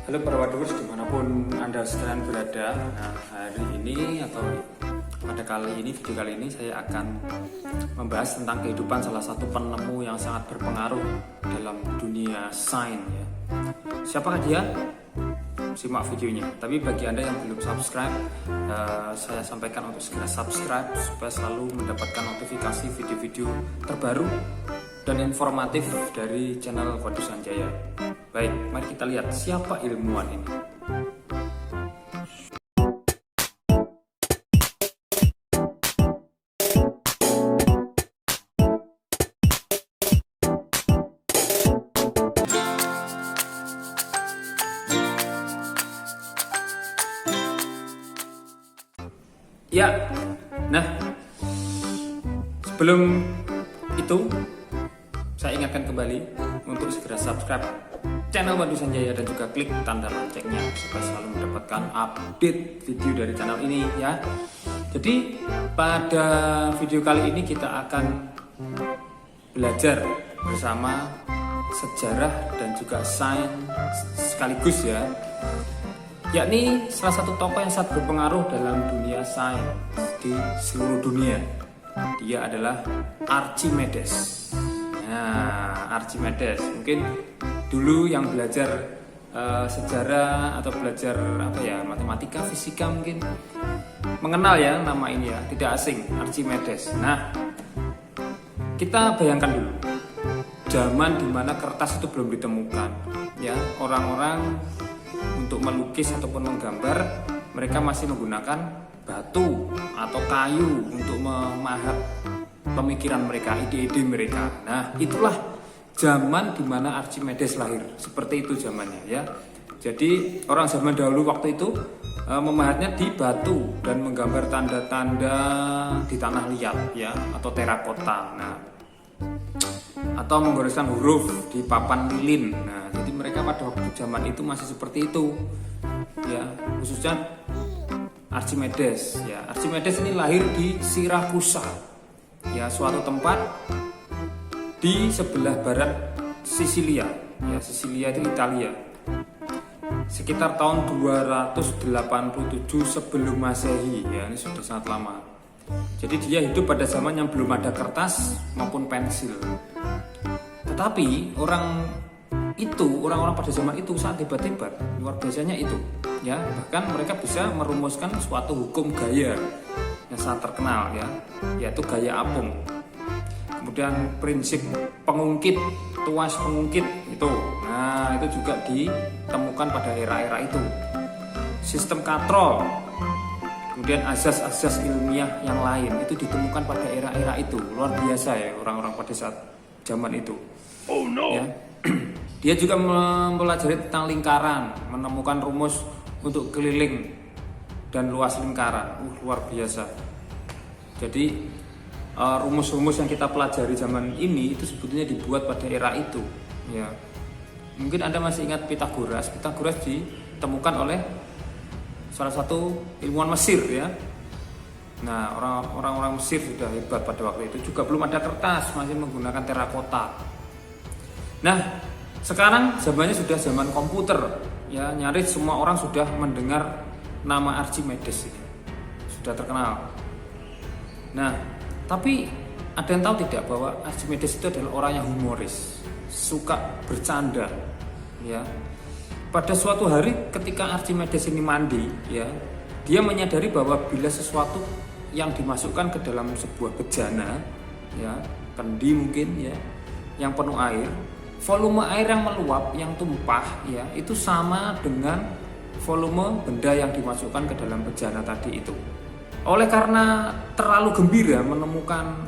Halo para waders dimanapun Anda sekalian berada. Nah, hari ini atau pada video kali ini saya akan membahas tentang kehidupan salah satu penemu yang sangat berpengaruh dalam dunia sains ya. Siapakah dia? Simak videonya. Tapi bagi Anda yang belum subscribe, saya sampaikan untuk segera subscribe supaya selalu mendapatkan notifikasi video-video terbaru dan informatif dari channel Wadud Sanjaya. Baik, mari kita lihat siapa ilmuwan ini. Ya, nah sebelum itu saya ingatkan kembali untuk segera subscribe channel Wadud Sanjaya dan juga klik tanda loncengnya supaya selalu mendapatkan update video dari channel ini ya. Jadi pada video kali ini kita akan belajar bersama sejarah dan juga sains sekaligus ya, yakni salah satu tokoh yang sangat berpengaruh dalam dunia sains di seluruh dunia. Dia adalah Archimedes. Nah, Archimedes mungkin dulu yang belajar sejarah atau belajar matematika, fisika mungkin mengenal ya nama ini ya, tidak asing, Archimedes. Nah, kita bayangkan dulu zaman dimana kertas itu belum ditemukan ya, orang-orang untuk melukis ataupun menggambar mereka masih menggunakan batu atau kayu untuk memahat pemikiran mereka, ide-ide mereka. Nah, itulah zaman dimana Archimedes lahir. Seperti itu zamannya ya. Jadi orang zaman dahulu waktu itu memahatnya di batu dan menggambar tanda-tanda di tanah liat ya, atau terakota. Nah, atau menggoreskan huruf di papan lilin. Nah, jadi mereka pada waktu zaman itu masih seperti itu ya, khususnya Archimedes ya. Archimedes ini lahir di Sirakusa ya, suatu tempat di sebelah barat Sisilia ya. Sisilia itu Italia, sekitar tahun 287 sebelum Masehi ya. Ini sudah sangat lama. Jadi dia hidup pada zaman yang belum ada kertas maupun pensil. Tetapi orang-orang pada zaman itu sangat hebat-hebat, luar biasanya itu ya. Bahkan mereka bisa merumuskan suatu hukum gaya yang sangat terkenal ya, yaitu gaya apung. Kemudian prinsip pengungkit, tuas pengungkit itu. Nah, itu juga ditemukan pada era-era itu. Sistem katrol, kemudian azas-azas ilmiah yang lain itu ditemukan pada era-era itu. Luar biasa ya orang-orang pada saat zaman itu. Oh no. Ya. Dia juga mempelajari tentang lingkaran, menemukan rumus untuk keliling dan luas lingkaran. Luar biasa. Jadi rumus-rumus yang kita pelajari zaman ini itu sebetulnya dibuat pada era itu ya. Mungkin Anda masih ingat Pythagoras. Pythagoras ditemukan oleh salah satu ilmuwan Mesir ya. Nah, orang-orang Mesir sudah hebat pada waktu itu, juga belum ada kertas, masih menggunakan terakota. Nah, sekarang zamannya sudah zaman komputer ya, nyaris semua orang sudah mendengar nama Archimedes ini, sudah terkenal. Nah, tapi ada yang tahu tidak bahwa Archimedes itu adalah orang yang humoris, suka bercanda ya. Pada suatu hari ketika Archimedes ini mandi ya, dia menyadari bahwa bila sesuatu yang dimasukkan ke dalam sebuah bejana ya, kendi mungkin ya, yang penuh air, volume air yang meluap, yang tumpah ya, itu sama dengan volume benda yang dimasukkan ke dalam bejana tadi itu. Oleh karena terlalu gembira menemukan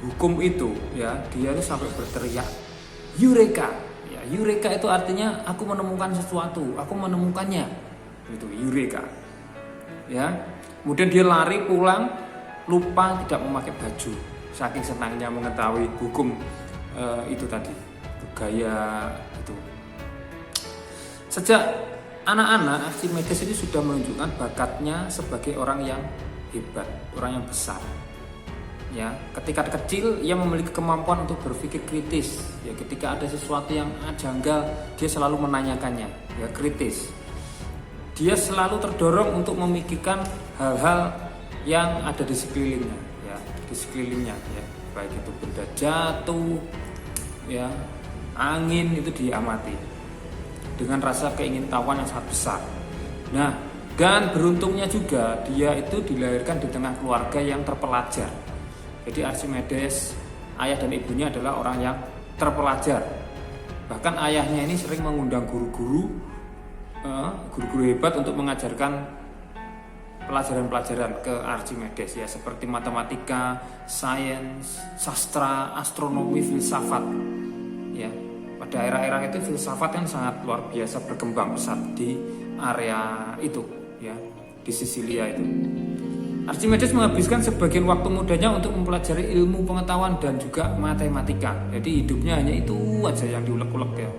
hukum itu ya, dia itu sampai berteriak Eureka ya. Eureka itu artinya aku menemukan sesuatu, aku menemukannya, itu Eureka ya. Kemudian dia lari pulang, lupa tidak memakai baju, saking senangnya mengetahui hukum itu tadi, gaya itu. Sejak anak-anak, Archimedes ini sudah menunjukkan bakatnya sebagai orang yang hebat, orang yang besar Ya, ketika kecil ia memiliki kemampuan untuk berpikir kritis. Ya, ketika ada sesuatu yang janggal, dia selalu menanyakannya. Ya, kritis. Dia selalu terdorong untuk memikirkan hal-hal yang ada di sekelilingnya, ya, di sekelilingnya, ya. Baik itu benda jatuh, ya, angin, itu diamati dengan rasa keingintahuan yang sangat besar. Nah, dan beruntungnya juga dia itu dilahirkan di tengah keluarga yang terpelajar. Jadi Archimedes, ayah dan ibunya adalah orang yang terpelajar. Bahkan ayahnya ini sering mengundang guru-guru hebat untuk mengajarkan pelajaran-pelajaran ke Archimedes, ya, seperti matematika, sains, sastra, astronomi, filsafat. Ya, pada era-era itu filsafat kan sangat luar biasa berkembang pesat di area itu, ya, di Sisilia itu. Archimedes menghabiskan sebagian waktu mudanya untuk mempelajari ilmu pengetahuan dan juga matematika. Jadi hidupnya hanya itu aja yang diulek-ulek, ya.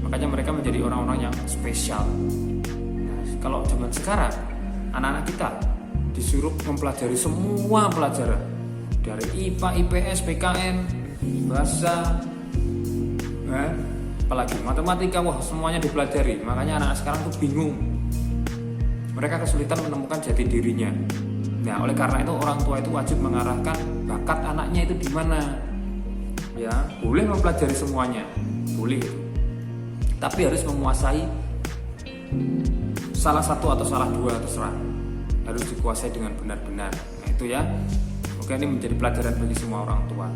Makanya mereka menjadi orang-orang yang spesial. Nah, kalau zaman sekarang anak-anak kita disuruh mempelajari semua pelajaran dari IPA, IPS, PKN, bahasa, apalagi matematika, wah semuanya dipelajari. Makanya anak-anak sekarang tuh bingung. Mereka kesulitan menemukan jati dirinya. Nah, oleh karena itu orang tua itu wajib mengarahkan bakat anaknya itu di mana. Ya, boleh mempelajari semuanya, boleh. Tapi harus menguasai salah satu atau salah dua, terserah. Harus dikuasai dengan benar-benar. Nah, itu ya. Oke, ini menjadi pelajaran bagi semua orang tua.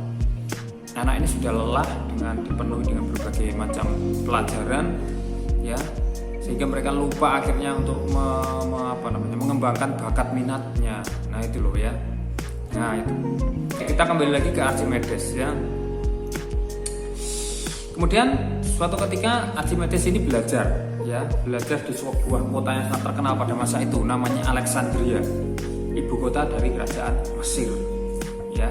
Anak ini sudah lelah dengan dipenuhi dengan berbagai macam pelajaran, ya, sehingga mereka lupa akhirnya untuk mengembangkan bakat minatnya. Nah, itu loh, ya. Nah, itu. Kita kembali lagi ke Archimedes, ya. Kemudian suatu ketika Archimedes ini belajar di sebuah kota yang sangat terkenal pada masa itu, namanya Alexandria, ibu kota dari kerajaan Mesir. Ya,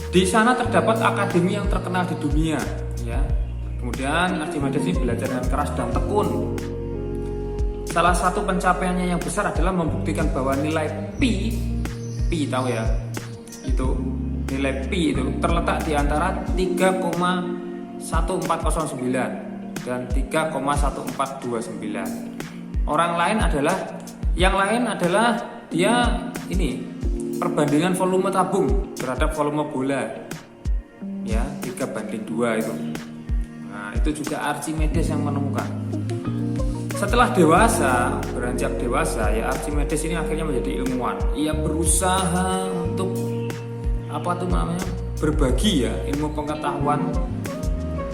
di sana terdapat akademi yang terkenal di dunia. Ya, kemudian Archimedes ini belajar dengan keras dan tekun. Salah satu pencapaiannya yang besar adalah membuktikan bahwa nilai pi tahu ya, itu nilai pi itu terletak di antara 3,1409 dan 3,1429. Yang lain adalah dia ini perbandingan volume tabung terhadap volume bola, ya, 3:2 itu. Nah, itu juga Archimedes yang menemukan. Setelah beranjak dewasa, ya, Archimedes ini akhirnya menjadi ilmuwan. Ia berusaha untuk berbagi, ya, ilmu pengetahuan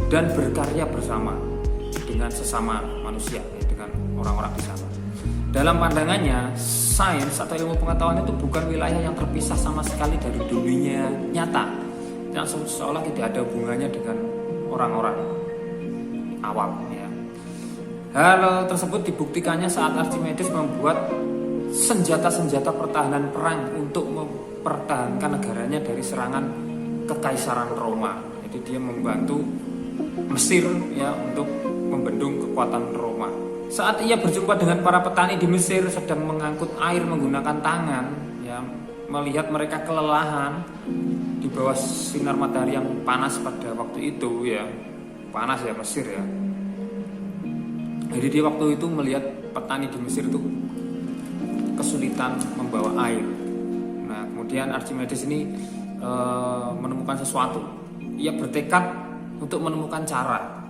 dan berkarya bersama dengan sesama manusia, ya, dengan orang-orang di sana. Dalam pandangannya, sains atau ilmu pengetahuan itu bukan wilayah yang terpisah sama sekali dari dunia nyata, yang seolah tidak ada hubungannya dengan orang-orang awam, ya. Hal tersebut dibuktikannya saat Archimedes membuat senjata-senjata pertahanan perang untuk mempertahankan negaranya dari serangan Kekaisaran Roma. Jadi dia membantu Mesir, ya, untuk membendung kekuatan Roma. Saat ia berjumpa dengan para petani di Mesir sedang mengangkut air menggunakan tangan, ya, melihat mereka kelelahan di bawah sinar matahari yang panas pada waktu itu, ya, panas, ya, Mesir, ya. Jadi dia waktu itu melihat petani di Mesir itu kesulitan membawa air. Nah, kemudian Archimedes ini menemukan sesuatu. Ia bertekad untuk menemukan cara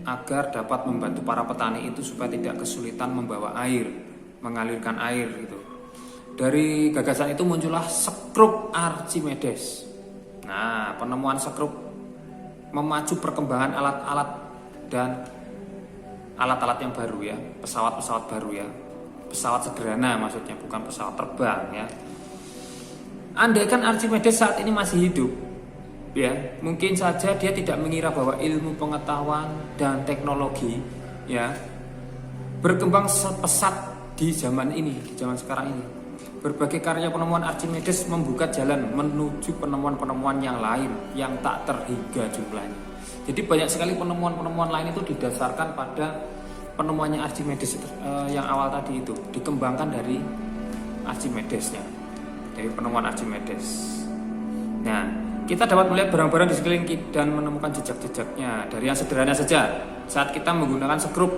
agar dapat membantu para petani itu supaya tidak kesulitan membawa air, mengalirkan air gitu. Dari gagasan itu muncullah skrup Archimedes. Nah, penemuan skrup memacu perkembangan alat-alat dan alat-alat yang baru, ya, pesawat-pesawat baru, ya, pesawat sederhana maksudnya, bukan pesawat terbang, ya. Andaikan Archimedes saat ini masih hidup, ya, mungkin saja dia tidak mengira bahwa ilmu pengetahuan dan teknologi, ya, berkembang sepesat di zaman ini, di zaman sekarang ini. Berbagai karya penemuan Archimedes membuka jalan menuju penemuan-penemuan yang lain yang tak terhingga jumlahnya. Jadi banyak sekali penemuan-penemuan lain itu didasarkan pada penemuannya Archimedes yang awal tadi itu, dikembangkan dari Archimedesnya, dari penemuan Archimedes. Nah, kita dapat melihat barang-barang di sekeliling kita dan menemukan jejak-jejaknya. Dari yang sederhana saja, saat kita menggunakan sekrup,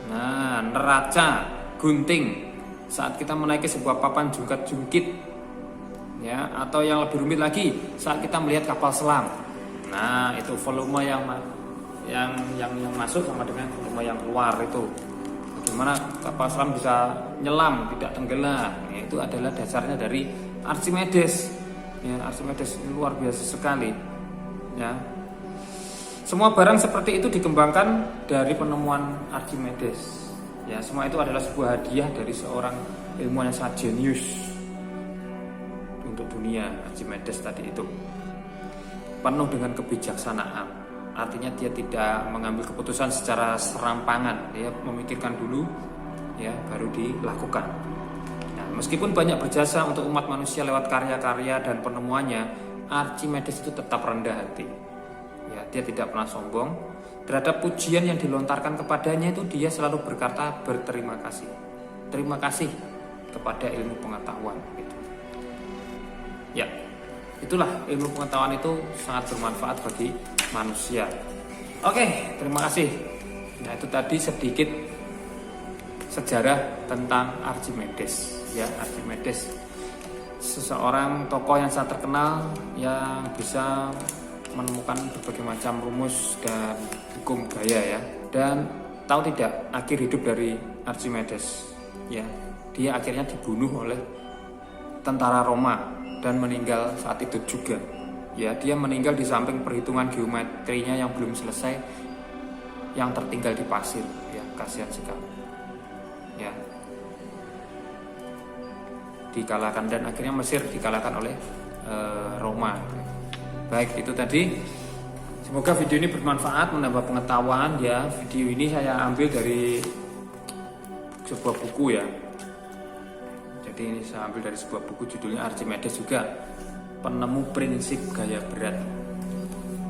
nah, neraca, gunting, saat kita menaiki sebuah papan jungkat-jungkit, ya, atau yang lebih rumit lagi, saat kita melihat kapal selam. Nah, itu volume yang masuk sama dengan volume yang keluar itu. Bagaimana kapal selam bisa nyelam, tidak tenggelam? Ya, itu adalah dasarnya dari Archimedes. Ya, Archimedes ini luar biasa sekali. Ya, semua barang seperti itu dikembangkan dari penemuan Archimedes. Ya, semua itu adalah sebuah hadiah dari seorang ilmuwan yang sangat jenius untuk dunia. Archimedes tadi itu penuh dengan kebijaksanaan. Artinya dia tidak mengambil keputusan secara serampangan. Dia memikirkan dulu, ya, baru dilakukan. Nah, meskipun banyak berjasa untuk umat manusia lewat karya-karya dan penemuannya, Archimedes itu tetap rendah hati. Ya, dia tidak pernah sombong. Terhadap pujian yang dilontarkan kepadanya itu dia selalu berkata berterima kasih. Terima kasih kepada ilmu pengetahuan. Gitu. Ya, itulah ilmu pengetahuan itu sangat bermanfaat bagi manusia. Oke, terima kasih. Nah, itu tadi sedikit sejarah tentang Archimedes. Ya, Archimedes seseorang tokoh yang sangat terkenal yang bisa menemukan berbagai macam rumus dan hukum gaya, ya. Dan tahu tidak akhir hidup dari Archimedes? Ya, dia akhirnya dibunuh oleh tentara Roma dan meninggal saat itu juga. Ya, dia meninggal di samping perhitungan geometrinya yang belum selesai, yang tertinggal di pasir. Ya, kasihan sekali. Ya, dikalahkan dan akhirnya Mesir dikalahkan oleh Roma. Baik, itu tadi. Semoga video ini bermanfaat, menambah pengetahuan. Ya, video ini saya ambil dari sebuah buku, ya. Jadi ini saya ambil dari sebuah buku, judulnya Archimedes juga, penemu prinsip gaya berat.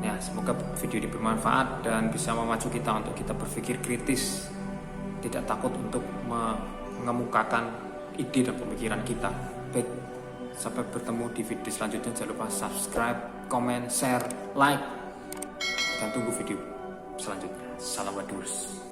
Nah, semoga video ini bermanfaat dan bisa memacu kita untuk kita berpikir kritis, tidak takut untuk mengemukakan ide dan pemikiran kita. Baik, sampai bertemu di video selanjutnya. Jangan lupa subscribe, komen, share, like, dan tunggu video selanjutnya. Salam wadus.